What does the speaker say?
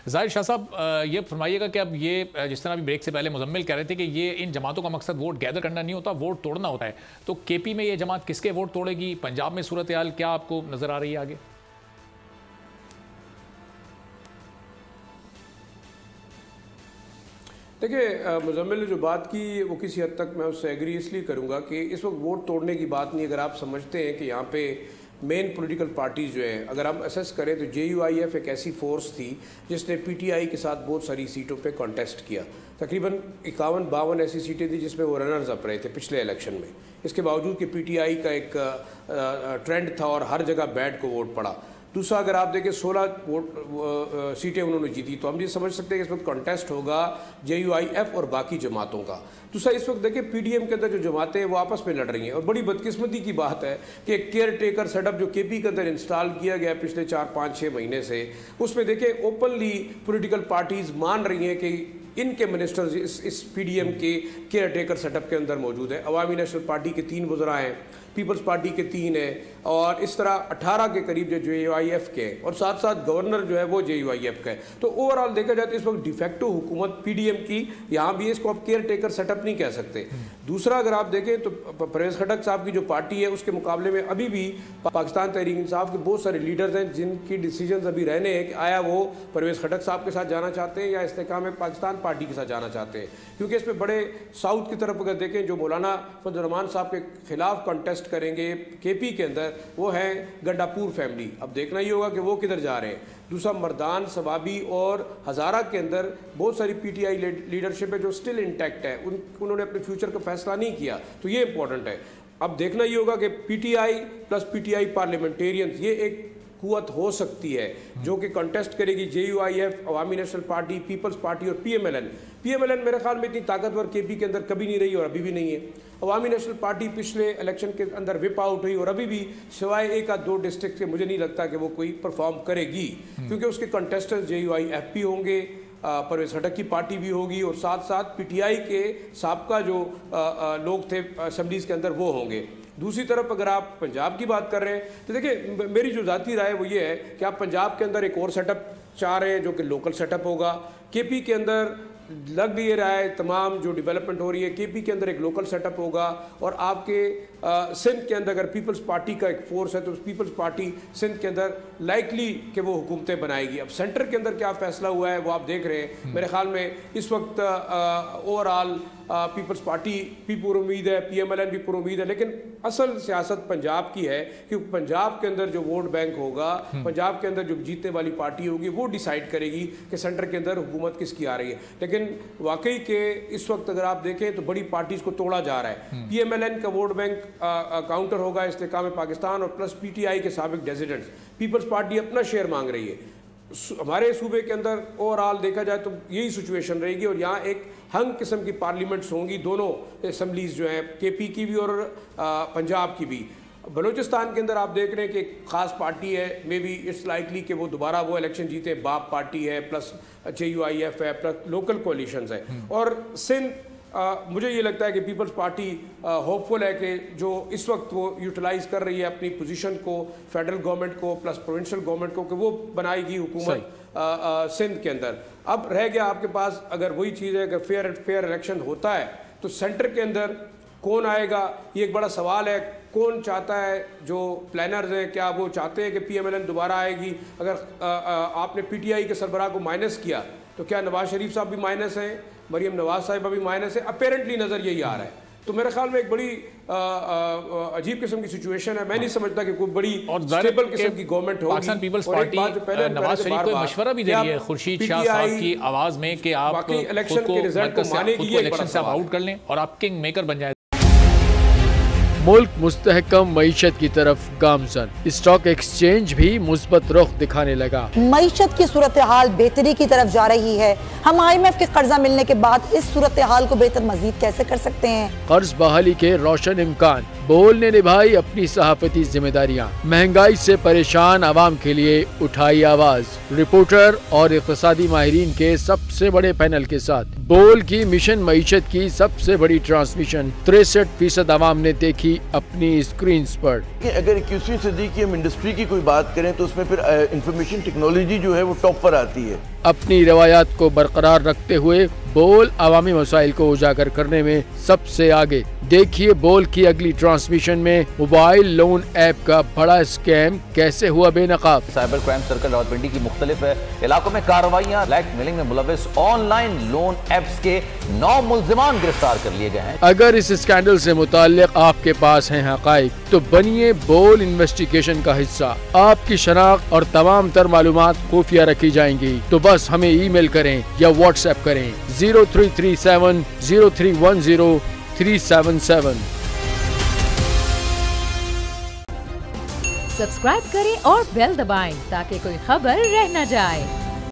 जाहिर शाह साहब, ये फरमाइएगा कि अब ये जिस तरह अभी ब्रेक से पहले मुजम्मिल कह रहे थे कि ये इन जमातों का मकसद वोट गैदर करना नहीं होता, वोट तोड़ना होता है, तो केपी में ये जमात किसके वोट तोड़ेगी? पंजाब में सूरत हाल क्या आपको नजर आ रही है आगे? देखिए, मुजम्मिल ने जो बात की वो किसी हद तक मैं उससे एग्री इसलिए करूंगा कि इस वक्त वोट तोड़ने की बात नहीं। अगर आप समझते हैं कि यहाँ पे मेन पॉलिटिकल पार्टीज जो हैं, अगर हम असेस करें तो JUIF एक ऐसी फोर्स थी जिसने PTI के साथ बहुत सारी सीटों पे कॉन्टेस्ट किया। तकरीबन 51-52 ऐसी सीटें थी जिसमें वो रनर्स अप रहे थे पिछले इलेक्शन में। इसके बावजूद कि PTI का एक ट्रेंड था और हर जगह बैड को वोट पड़ा। दूसरा, अगर आप देखें 16 सीटें उन्होंने जीती, तो हम ये समझ सकते हैं कि इस वक्त कॉन्टेस्ट होगा JUIF और बाकी जमातों का। दूसरा, इस वक्त देखिए PDM के अंदर जो जमातें हैं वो आपस में लड़ रही हैं और बड़ी बदकिस्मती की बात है कि एक केयर टेकर सेटअप जो KP के अंदर इंस्टॉल किया गया पिछले 4-5-6 महीने से, उसमें देखिए ओपनली पॉलिटिकल पार्टीज मान रही हैं कि इनके मिनिस्टर्स इस PDM के केयर टेकर सेटअप के अंदर मौजूद है। अवामी नेशनल पार्टी के 3 वज़रा हैं, पीपल्स पार्टी के 3 हैं और इस तरह 18 के करीब जो JUIF के हैं और साथ साथ गवर्नर जो है वो JUIF का है। तो ओवरऑल देखा जाए तो इस वक्त डिफेक्टिव हुकूमत PDM की यहाँ भी, इसको आप केयर टेकर सेटअप नहीं कह सकते। दूसरा, अगर आप देखें तो परवेज़ खटक साहब की जो पार्टी है उसके मुकाबले में अभी भी पाकिस्तान तहरीक इंसाफ के बहुत सारे लीडर्स हैं जिनकी डिसीजन अभी रहने हैं कि आया वो परवेज़ खटक साहब के साथ जाना चाहते हैं या इस्तेकाम पाकिस्तान पार्टी के साथ जाना चाहते हैं। क्योंकि इसमें बड़े साउथ की तरफ अगर देखें, जो मौलाना फजल रहमान साहब के खिलाफ कंटेस्ट करेंगे KP के अंदर, वो है गंडापुर फैमिली। अब देखना ही होगा कि वो किधर जा रहे हैं। दूसरा, मर्दान, सवाबी और हज़ारा के अंदर बहुत सारी PTI लीडरशिप है जो स्टिल इंटैक्ट है, उन्होंने अपने फ्यूचर का फैसला नहीं किया, तो ये इंपॉर्टेंट है। अब देखना ही होगा कि PTI प्लस PTI पार्लियामेंटेरियंस ये एक कुवत हो सकती है जो कि कंटेस्ट करेगी JUIF, अवामी नेशनल पार्टी, पीपल्स पार्टी और PMLN मेरे ख्याल में इतनी ताकतवर KP के अंदर कभी नहीं रही और अभी भी नहीं है। अवामी नेशनल पार्टी पिछले इलेक्शन के अंदर विप आउट हुई और अभी भी सिवाय 1 या 2 डिस्ट्रिक्ट के मुझे नहीं लगता कि वो कोई परफॉर्म करेगी, क्योंकि उसके कंटेस्टेंट JUIF भी होंगे, परवेज़ खटक की पार्टी भी होगी और साथ साथ PTI के साबका जो लोग थे असेंबलीज के अंदर वो होंगे। दूसरी तरफ अगर आप पंजाब की बात कर रहे हैं तो देखिए, मेरी जो ज़ाती राय वो ये है कि आप पंजाब के अंदर एक और सेटअप चाह रहे हैं जो कि लोकल सेटअप होगा। KP के अंदर लग ये रहा है तमाम जो डेवलपमेंट हो रही है, KP के अंदर एक लोकल सेटअप होगा और आपके सिंध के अंदर अगर पीपल्स पार्टी का एक फोर्स है तो पीपल्स पार्टी सिंध के अंदर लाइकली कि वो हुकूमतें बनाएगी। अब सेंटर के अंदर क्या फैसला हुआ है वो आप देख रहे हैं। मेरे ख्याल में इस वक्त ओवरऑल पीपल्स पार्टी भी पूरी उम्मीद है, PMLN भी पूरी उम्मीद है, लेकिन असल सियासत पंजाब की है कि पंजाब के अंदर जो वोट बैंक होगा, पंजाब के अंदर जो जीतने वाली पार्टी होगी वो डिसाइड करेगी कि सेंटर के अंदर हुकूमत किसकी आ रही है। लेकिन वाकई के इस वक्त अगर आप देखें तो बड़ी पार्टीज को तोड़ा जा रहा है। PMLN का वोट बैंक काउंटर होगा इस्तेकाम पाकिस्तान और प्लस PTI के साबिक रेजिडेंट्स। पीपल्स पार्टी अपना शेयर मांग रही है। हमारे सूबे के अंदर ओवरऑल देखा जाए तो यही सिचुएशन रहेगी और यहाँ एक हंग किस्म की पार्लियामेंट्स होंगी, दोनों असम्बलीज जो हैं, KP की भी और पंजाब की भी। बलूचिस्तान के अंदर आप देख रहे हैं कि एक ख़ास पार्टी है, मे बी इट्स लाइकली कि वो दोबारा वो इलेक्शन जीते, बाप पार्टी है प्लस JUIF है प्लस लोकल कोलिशंस है। और सिंध मुझे ये लगता है कि पीपल्स पार्टी होपफुल है कि जो इस वक्त वो यूटिलाइज कर रही है अपनी पोजीशन को, फेडरल गवर्नमेंट को प्लस प्रोविंशियल गवर्नमेंट को, कि वो बनाएगी हुकूमत सिंध के अंदर। अब रह गया आपके पास, अगर वही चीज़ है, अगर फेयर इलेक्शन होता है तो सेंटर के अंदर कौन आएगा, ये एक बड़ा सवाल है। कौन चाहता है, जो प्लानर्स हैं, क्या वो चाहते हैं कि PMLN दोबारा आएगी? अगर आपने PTI के सरबराह को माइनस किया तो क्या नवाज शरीफ साहब भी माइनस हैं, मरियम नवाज साहिबा भी माइनस है? अपेरेंटली नज़र यही आ रहा है। तो मेरे ख्याल में एक बड़ी अजीब किस्म की सिचुएशन है। मैं नहीं समझता कि कोई बड़ी स्टेबल किस्म की गवर्नमेंट होगी। पाकिस्तान पीपल्स पार्टी नवाज शरीफ को मशवरा भी दे रही है खुर्शीद शाह साहब की आवाज में कि आप इलेक्शन के रिजल्ट को मानेगी, ये इलेक्शन से आप आउट कर लें और आप किंग मेकर बन जाए। मुल्क मुस्तहकम मईशत की तरफ गामजन, स्टॉक एक्सचेंज भी मुस्बत रुख दिखाने लगा। मईशत की सूरत हाल बेहतरी की तरफ जा रही है। हम IMF के कर्जा मिलने के बाद इस सूरत हाल को बेहतर मजीद कैसे कर सकते हैं? कर्ज बहाली के रोशन इम्कान, बोल ने निभाई अपनी सहाफती जिम्मेदारियां, महंगाई से परेशान आवाम के लिए उठाई आवाज। रिपोर्टर और इक़्तिसादी माहिरीन के सबसे बड़े पैनल के साथ बोल की मिशन मईशत की सबसे बड़ी ट्रांसमिशन 63% आवाम ने देखी अपनी स्क्रीन पर। अगर 21वीं सदी की हम इंडस्ट्री की कोई बात करें तो उसमें फिर इंफॉर्मेशन टेक्नोलॉजी जो है वो टॉप पर आती है। अपनी रवायात को बरकरार रखते हुए बोल अवामी मसाइल को उजागर करने में सबसे आगे। देखिए बोल की अगली ट्रांसमिशन में मोबाइल लोन ऐप का बड़ा स्कैम कैसे हुआ बेनकाब। साइबर क्राइम सर्कल रावलपिंडी की मुख्तलिफ इलाकों में कार्रवाइयां, ब्लैकमेलिंग में मुलविस ऑनलाइन लोन ऐप्स के 9 मुल्जिमान गिरफ्तार कर लिए गए हैं। अगर इस स्कैंडल से मुताल्लिक आपके पास हैं हकाइक तो बनिए बोल इन्वेस्टिगेशन का हिस्सा। आपकी शनाख्त और तमाम तर मालूमात खुफिया रखी जाएंगी, तो बस हमें ईमेल करें या व्हाट्सएप करें 0337 0310 377। सब्सक्राइब करें और बेल दबाएं ताकि कोई खबर रह न जाए।